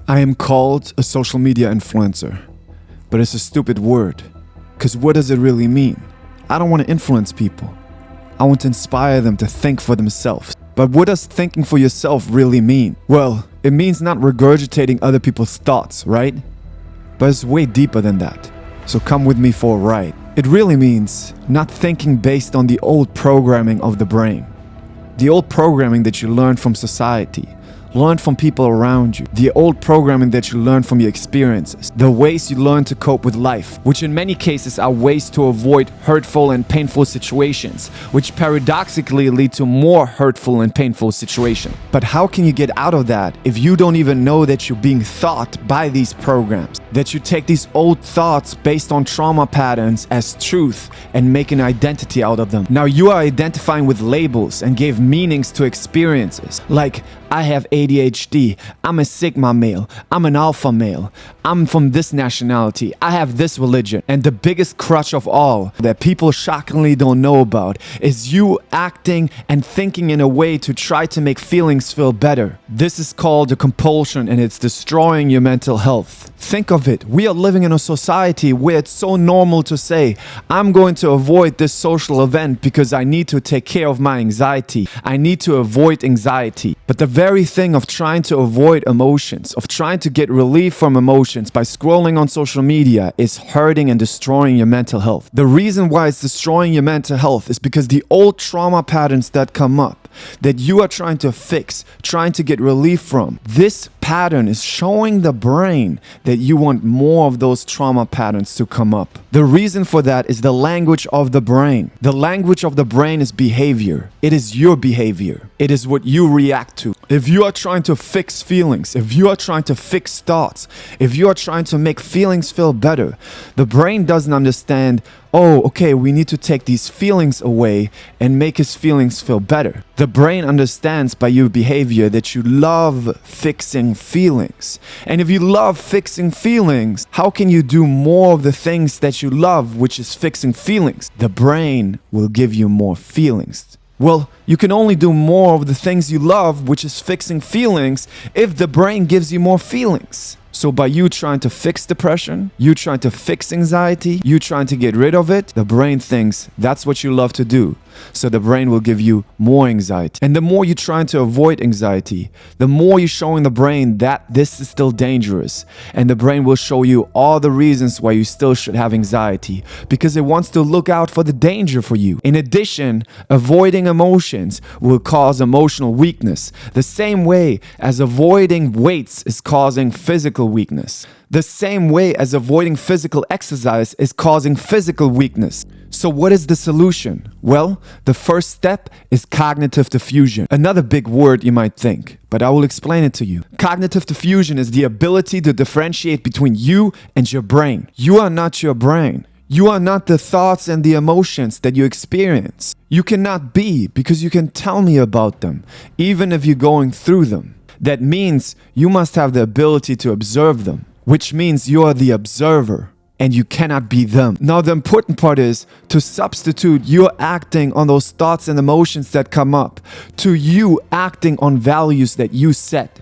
I am called a social media influencer, but it's a stupid word, because what does it really mean? I don't want to influence people. I want to inspire them to think for themselves. But what does thinking for yourself really mean? Well, it means not regurgitating other people's thoughts, right? But it's way deeper than that. So come with me for a ride. It really means not thinking based on the old programming of the brain. The old programming that you learned from society, learned from people around you, the old programming that you learned from your experiences, the ways you learn to cope with life, which in many cases are ways to avoid hurtful and painful situations, which paradoxically lead to more hurtful and painful situations. But how can you get out of that if you don't even know that you're being thought by these programs? That you take these old thoughts based on trauma patterns as truth and make an identity out of them. Now you are identifying with labels and gave meanings to experiences, like I have ADHD, I'm a Sigma male, I'm an alpha male, I'm from this nationality, I have this religion. And the biggest crutch of all that people shockingly don't know about is you acting and thinking in a way to try to make feelings feel better. This is called a compulsion and it's destroying your mental health. Think of it, we are living in a society where it's so normal to say, I'm going to avoid this social event because I need to take care of my anxiety. I need to avoid anxiety. But the very thing of trying to avoid emotions, of trying to get relief from emotions by scrolling on social media is hurting and destroying your mental health. The reason why it's destroying your mental health is because the old trauma patterns that come up, that you are trying to fix, trying to get relief from, this pattern is showing the brain that you want more of those trauma patterns to come up. The reason for that is the language of the brain. The language of the brain is behavior. It is your behavior. It is what you react to. If you are trying to fix feelings, if you are trying to fix thoughts, if you are trying to make feelings feel better, the brain doesn't understand, oh, okay, we need to take these feelings away and make his feelings feel better. The brain understands by your behavior that you love fixing feelings. And if you love fixing feelings, how can you do more of the things that you love, which is fixing feelings? The brain will give you more feelings. Well, you can only do more of the things you love, which is fixing feelings, if the brain gives you more feelings. So by you trying to fix depression, you trying to fix anxiety, you trying to get rid of it, the brain thinks that's what you love to do. So the brain will give you more anxiety. And the more you're trying to avoid anxiety, the more you're showing the brain that this is still dangerous. And the brain will show you all the reasons why you still should have anxiety, because it wants to look out for the danger for you. In addition, avoiding emotions will cause emotional weakness, the same way as avoiding weights is causing physical weakness. The same way as avoiding physical exercise is causing physical weakness. So what is the solution? Well, the first step is cognitive diffusion. Another big word you might think, but I will explain it to you. Cognitive diffusion is the ability to differentiate between you and your brain. You are not your brain. You are not the thoughts and the emotions that you experience. You cannot be, because you can tell me about them, even if you're going through them. That means you must have the ability to observe them, which means you are the observer and you cannot be them. Now the important part is to substitute your acting on those thoughts and emotions that come up to you acting on values that you set.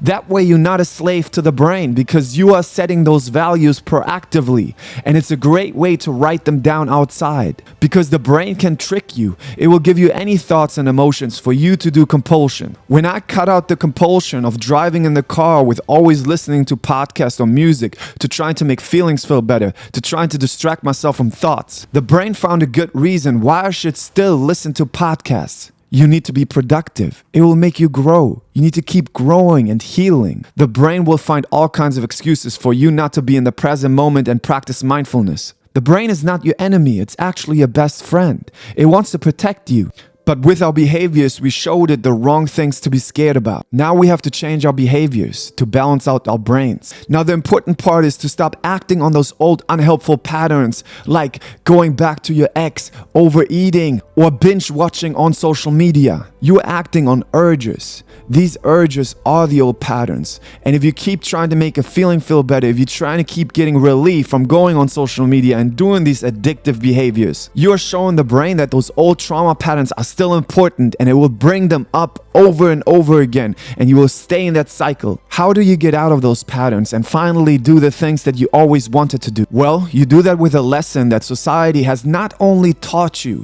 That way you're not a slave to the brain, because you are setting those values proactively, and it's a great way to write them down outside, because the brain can trick you. It will give you any thoughts and emotions for you to do compulsion. When I cut out the compulsion of driving in the car with always listening to podcasts or music to trying to make feelings feel better, to trying to distract myself from thoughts, the brain found a good reason why I should still listen to podcasts. You need to be productive. It will make you grow. You need to keep growing and healing. The brain will find all kinds of excuses for you not to be in the present moment and practice mindfulness. The brain is not your enemy. It's actually your best friend. It wants to protect you. But with our behaviors, we showed it the wrong things to be scared about. Now we have to change our behaviors to balance out our brains. Now the important part is to stop acting on those old unhelpful patterns, like going back to your ex, overeating, or binge watching on social media. You're acting on urges. These urges are the old patterns. And if you keep trying to make a feeling feel better, if you're trying to keep getting relief from going on social media and doing these addictive behaviors, you're showing the brain that those old trauma patterns are still important, and it will bring them up over and over again, and you will stay in that cycle. How do you get out of those patterns and finally do the things that you always wanted to do? Well, you do that with a lesson that society has not only taught you,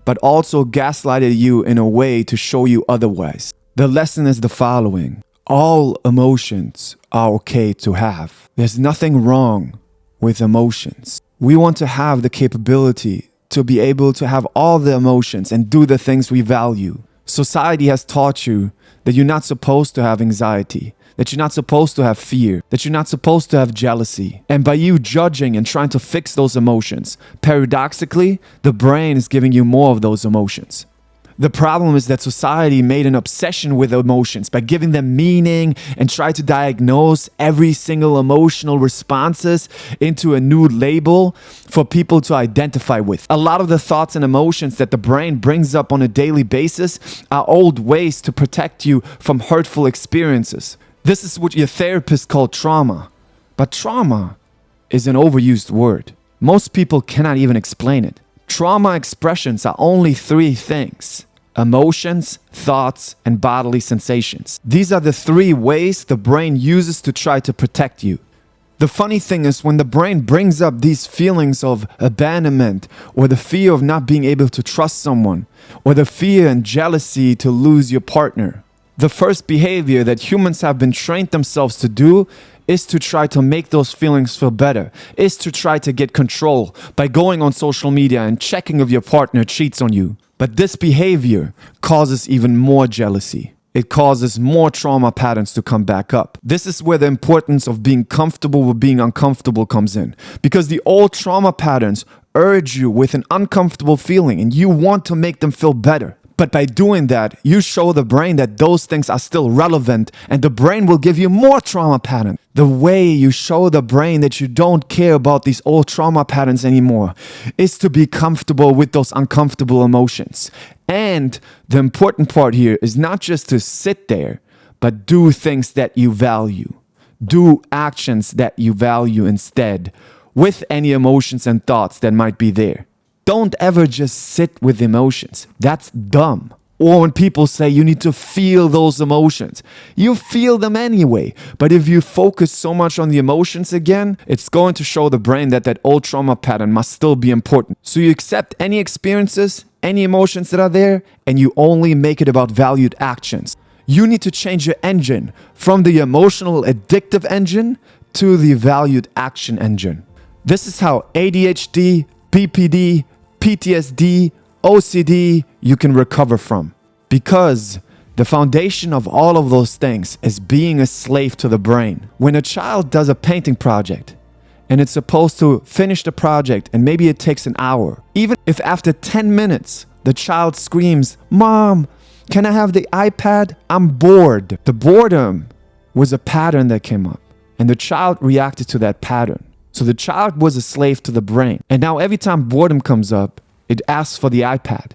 but also gaslighted you in a way to show you otherwise. The lesson is the following: all emotions are okay to have. There's nothing wrong with emotions. We want to have the capability to be able to have all the emotions and do the things we value. Society has taught you that you're not supposed to have anxiety, that you're not supposed to have fear, that you're not supposed to have jealousy. And by you judging and trying to fix those emotions, paradoxically, the brain is giving you more of those emotions. The problem is that society made an obsession with emotions by giving them meaning and try to diagnose every single emotional responses into a new label for people to identify with. A lot of the thoughts and emotions that the brain brings up on a daily basis are old ways to protect you from hurtful experiences. This is what your therapist called trauma. But trauma is an overused word. Most people cannot even explain it. Trauma expressions are only three things: emotions, thoughts, and bodily sensations. These are the three ways the brain uses to try to protect you. The funny thing is, when the brain brings up these feelings of abandonment, or the fear of not being able to trust someone, or the fear and jealousy to lose your partner, the first behavior that humans have been trained themselves to do is to try to make those feelings feel better, is to try to get control by going on social media and checking if your partner cheats on you. But this behavior causes even more jealousy. It causes more trauma patterns to come back up. This is where the importance of being comfortable with being uncomfortable comes in. Because the old trauma patterns urge you with an uncomfortable feeling and you want to make them feel better. But by doing that, you show the brain that those things are still relevant, and the brain will give you more trauma patterns. The way you show the brain that you don't care about these old trauma patterns anymore is to be comfortable with those uncomfortable emotions. And the important part here is not just to sit there, but do things that you value. Do actions that you value instead, with any emotions and thoughts that might be there. Don't ever just sit with emotions. That's dumb. Or when people say you need to feel those emotions, you feel them anyway. But if you focus so much on the emotions again, it's going to show the brain that that old trauma pattern must still be important. So you accept any experiences, any emotions that are there, and you only make it about valued actions. You need to change your engine from the emotional addictive engine to the valued action engine. This is how ADHD, BPD, PTSD, OCD you can recover from. Because the foundation of all of those things is being a slave to the brain. When a child does a painting project and it's supposed to finish the project and maybe it takes an hour, even if after 10 minutes the child screams, "Mom, can I have the iPad? I'm bored." The boredom was a pattern that came up and the child reacted to that pattern. So the child was a slave to the brain. And now every time boredom comes up, it asks for the iPad.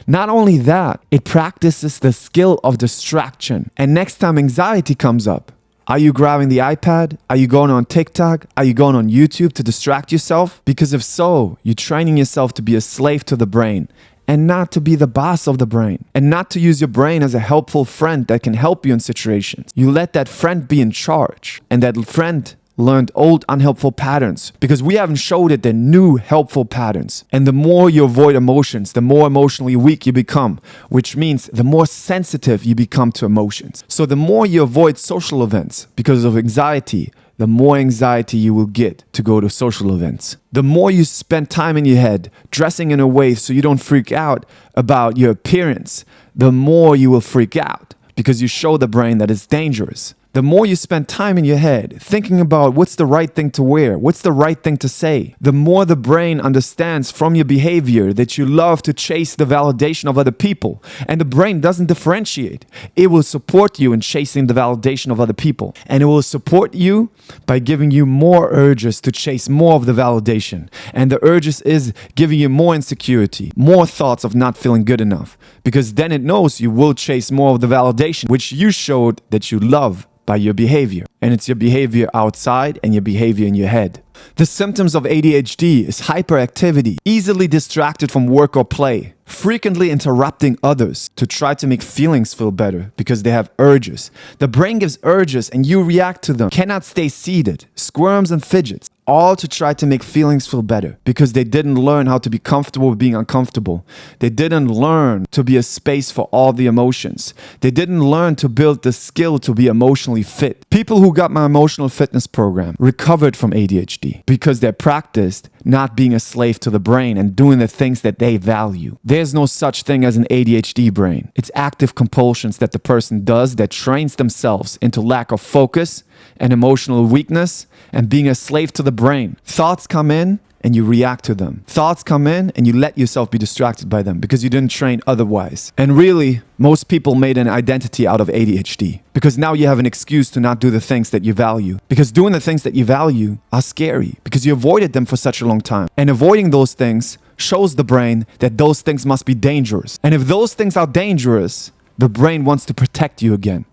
Not only that, it practices the skill of distraction. And next time anxiety comes up, are you grabbing the iPad? Are you going on TikTok? Are you going on YouTube to distract yourself? Because if so, you're training yourself to be a slave to the brain and not to be the boss of the brain, and not to use your brain as a helpful friend that can help you in situations. You let that friend be in charge, and that friend learned old unhelpful patterns because we haven't showed it the new helpful patterns. And the more you avoid emotions, the more emotionally weak you become, which means the more sensitive you become to emotions. So the more you avoid social events because of anxiety, the more anxiety you will get to go to social events. The more you spend time in your head dressing in a way so you don't freak out about your appearance, the more you will freak out because you show the brain that it's dangerous. The more you spend time in your head thinking about what's the right thing to wear, what's the right thing to say, the more the brain understands from your behavior that you love to chase the validation of other people. And the brain doesn't differentiate. It will support you in chasing the validation of other people. And it will support you by giving you more urges to chase more of the validation. And the urges is giving you more insecurity, more thoughts of not feeling good enough. Because then it knows you will chase more of the validation, which you showed that you love by your behavior. And it's your behavior outside and your behavior in your head. The symptoms of ADHD is hyperactivity, easily distracted from work or play, frequently interrupting others to try to make feelings feel better because they have urges. The brain gives urges and you react to them. Cannot stay seated, squirms and fidgets, all to try to make feelings feel better because they didn't learn how to be comfortable with being uncomfortable. They didn't learn to be a space for all the emotions. They didn't learn to build the skill to be emotionally fit. People who got my emotional fitness program recovered from ADHD because they practiced not being a slave to the brain and doing the things that they value. There's no such thing as an ADHD brain. It's active compulsions that the person does that trains themselves into lack of focus and emotional weakness and being a slave to the brain. Thoughts come in and you react to them. Thoughts come in and you let yourself be distracted by them because you didn't train otherwise. And really, most people made an identity out of ADHD because now you have an excuse to not do the things that you value. Because doing the things that you value are scary because you avoided them for such a long time. And avoiding those things shows the brain that those things must be dangerous. And if those things are dangerous, the brain wants to protect you again.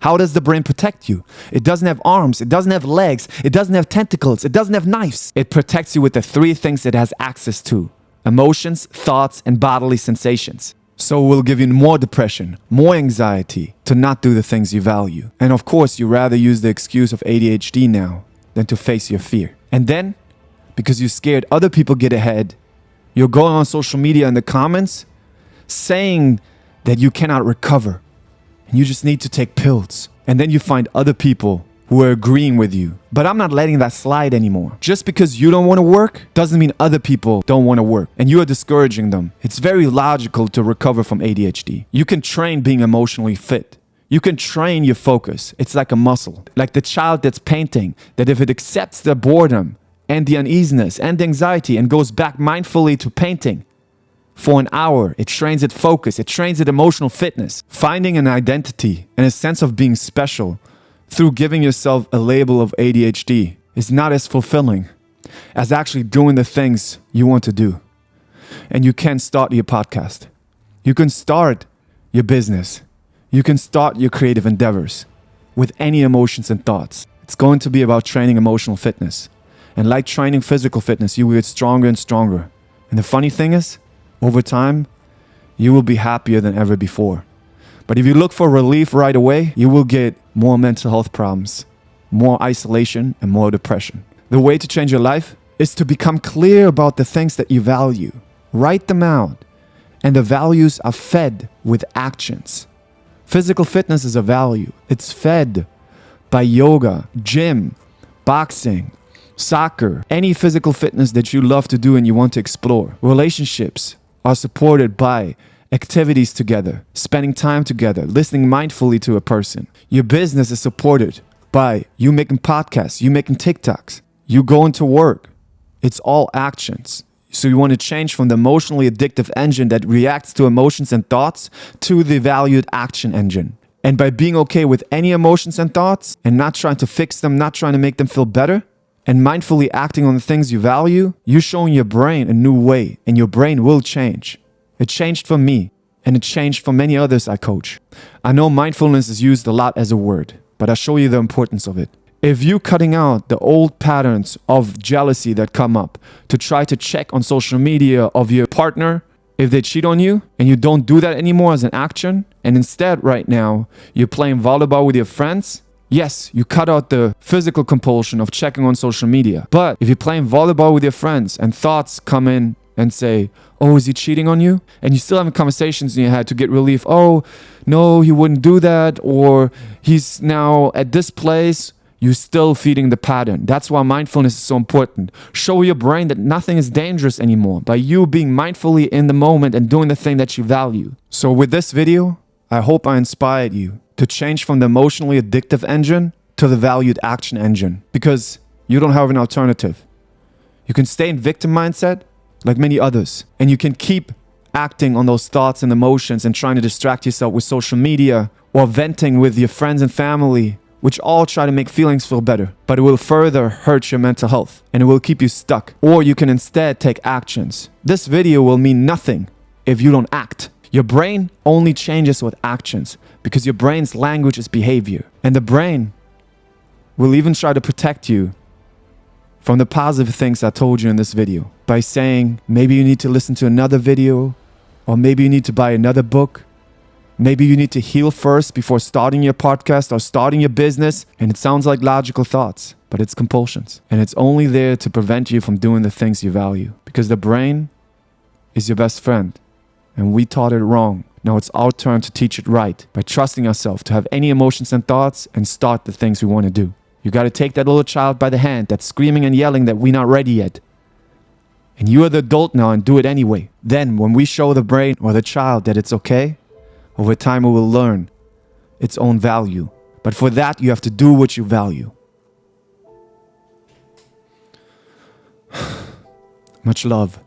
How does the brain protect you? It doesn't have arms, it doesn't have legs, it doesn't have tentacles, it doesn't have knives. It protects you with the three things it has access to: emotions, thoughts, and bodily sensations. So it will give you more depression, more anxiety to not do the things you value. And of course, you rather use the excuse of ADHD now than to face your fear. And then, because you're scared other people get ahead, you're going on social media in the comments saying that you cannot recover. And you just need to take pills. And then you find other people who are agreeing with you. But I'm not letting that slide anymore. Just because you don't want to work doesn't mean other people don't want to work. And you are discouraging them. It's very logical to recover from ADHD. You can train being emotionally fit. You can train your focus. It's like a muscle. Like the child that's painting, that if it accepts the boredom and the uneasiness and the anxiety and goes back mindfully to painting, for an hour, it trains its focus, it trains its emotional fitness. Finding an identity and a sense of being special through giving yourself a label of ADHD is not as fulfilling as actually doing the things you want to do. And you can start your podcast. You can start your business. You can start your creative endeavors with any emotions and thoughts. It's going to be about training emotional fitness. And like training physical fitness, you will get stronger and stronger. And the funny thing is, over time, you will be happier than ever before. But if you look for relief right away, you will get more mental health problems, more isolation, and more depression. The way to change your life is to become clear about the things that you value. Write them out. And the values are fed with actions. Physical fitness is a value. It's fed by yoga, gym, boxing, soccer, any physical fitness that you love to do and you want to explore. Relationships are supported by activities together, spending time together, listening mindfully to a person. Your business is supported by you making podcasts, you making TikToks, you going to work. It's all actions. So you want to change from the emotionally addictive engine that reacts to emotions and thoughts to the valued action engine. And by being okay with any emotions and thoughts and not trying to fix them, not trying to make them feel better, and mindfully acting on the things you value, you're showing your brain a new way, and your brain will change. It changed for me, and it changed for many others I coach. I know mindfulness is used a lot as a word, but I'll show you the importance of it. If you're cutting out the old patterns of jealousy that come up to try to check on social media of your partner, if they cheat on you, and you don't do that anymore as an action, and instead right now, you're playing volleyball with your friends, yes, you cut out the physical compulsion of checking on social media. But if you're playing volleyball with your friends and thoughts come in and say, oh, is he cheating on you? And you still having conversations in your head to get relief. Oh, no, he wouldn't do that. Or he's now at this place. You're still feeding the pattern. That's why mindfulness is so important. Show your brain that nothing is dangerous anymore by you being mindfully in the moment and doing the thing that you value. So with this video, I hope I inspired you to change from the emotionally addictive engine to the valued action engine, because you don't have an alternative. You can stay in victim mindset like many others, and you can keep acting on those thoughts and emotions and trying to distract yourself with social media or venting with your friends and family, which all try to make feelings feel better, but it will further hurt your mental health and it will keep you stuck. Or you can instead take actions. This video will mean nothing if you don't act. Your brain only changes with actions because your brain's language is behavior. And the brain will even try to protect you from the positive things I told you in this video by saying, maybe you need to listen to another video, Or maybe you need to buy another book. Maybe you need to heal first before starting your podcast or starting your business. And it sounds like logical thoughts, but it's compulsions. And it's only there to prevent you from doing the things you value. Because the brain is your best friend. And we taught it wrong. Now it's our turn to teach it right by trusting ourselves to have any emotions and thoughts and start the things we want to do. You got to take that little child by the hand that's screaming and yelling that we're not ready yet. And you are the adult now and do it anyway. Then when we show the brain or the child that it's okay, over time it will learn its own value. But for that you have to do what you value. Much love.